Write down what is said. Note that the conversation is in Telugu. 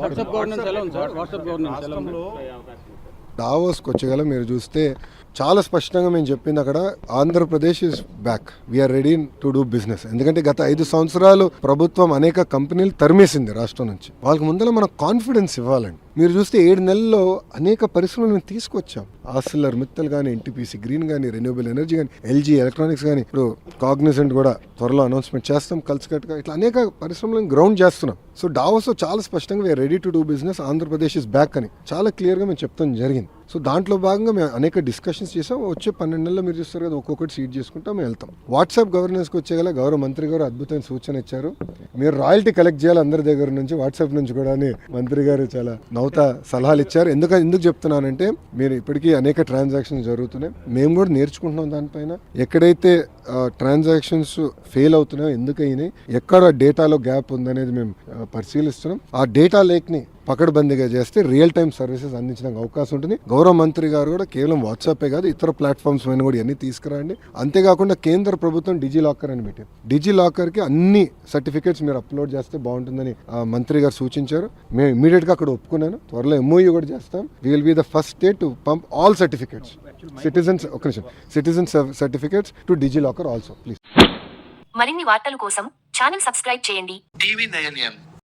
వాట్సాప్ గవర్నెన్స్ ఎలా ఉంది సార్? వాట్సాప్ గవర్నెన్స్ ఎలా ఉంది? దావోస్కి వచ్చేగల మీరు చూస్తే చాలా స్పష్టంగా మేము చెప్పింది అక్కడ Andhra Pradesh is back we're ready to do business. ఎందుకంటే గత 5 సంవత్సరాలు ప్రభుత్వం అనేక కంపెనీలు తరిమేసింది రాష్ట్రం నుంచి. వాళ్ళకి ముందర మనకు కాన్ఫిడెన్స్ ఇవ్వాలండి. మీరు చూస్తే 7 నెలల్లో అనేక పరిశ్రమలు మేము తీసుకొచ్చాం. ఆర్సిలర్ మిత్తల్ కానీ, ఎన్టీపీసీ గ్రీన్ కానీ, రెన్యూబుల్ ఎనర్జీ కానీ, ఎల్జీ ఎలక్ట్రానిక్స్ కానీ, ఇప్పుడు కాగ్నిజెంట్ కూడా త్వరలో అనౌన్స్మెంట్ చేస్తాం. కల్స్కట్గా ఇట్లా అనేక పరిశ్రమలను గ్రౌండ్ చేస్తున్నాం. సో డావోస్లో చాలా స్పష్టంగా we're ready to do business, Andhra Pradesh is back అని చాలా క్లియర్గా మేము చెప్తాం జరిగింది. సో దాంట్లో భాగంగా మేము అనేక డిస్కషన్స్ చేసాం. వచ్చే 12 నెలల్లో మీరు చూస్తారు కదా, ఒక్కొక్కటి సీట్ చేసుకుంటాం మేము వెళ్తాం. వాట్సాప్ గవర్నెన్స్కి వచ్చేగల గౌరవ మంత్రి గారు అద్భుతమైన సూచన ఇచ్చారు. మీరు రాయల్టీ కలెక్ట్ చేయాలి అందరి దగ్గర నుంచి, వాట్సాప్ నుంచి కూడా అని మంత్రి గారు చాలా నౌతా సలహాలు ఇచ్చారు. ఎందుకు చెప్తున్నానంటే మీరు ఇప్పటికీ అనేక ట్రాన్సాక్షన్స్ జరుగుతున్నాయి, మేము కూడా నేర్చుకుంటున్నాం దానిపైన. ఎక్కడైతే ట్రాన్సాక్షన్స్ ఫెయిల్ అవుతున్నాయో, ఎందుకు అయినాయి, ఎక్కడ డేటాలో గ్యాప్ ఉందనేది మేము పరిశీలిస్తున్నాం. ఆ డేటా లేక్ని పకడ్బందీగా చేస్తే రియల్ టైమ్ సర్వీసెస్ అందించడానికి అవకాశం ఉంటుంది. గౌరవ మంత్రి గారు కూడా కేవలం వాట్సాపే కాదు, ఇతర ప్లాట్ఫామ్స్ పైన కూడా ఇవన్నీ తీసుకురండి. అంతేకాకుండా కేంద్ర ప్రభుత్వం డిజి లాకర్ అని పెట్టింది. డిజి లాకర్కి అన్ని సర్టిఫికేట్స్ మీరు అప్లోడ్ చేస్తే బాగుంటుందని మంత్రి గారు సూచించారు. మేము ఇమీడియట్గా అక్కడ ఒప్పుకున్నాను. త్వరలో ఎంఓయూ కూడా చేస్తాం. We will be the first state to pump all certificates, citizen certificates to DigiLocker also. Please మరిన్ని వార్తల కోసం ఛానల్ సబ్స్క్రైబ్ చేయండి. టీవీ నయన్.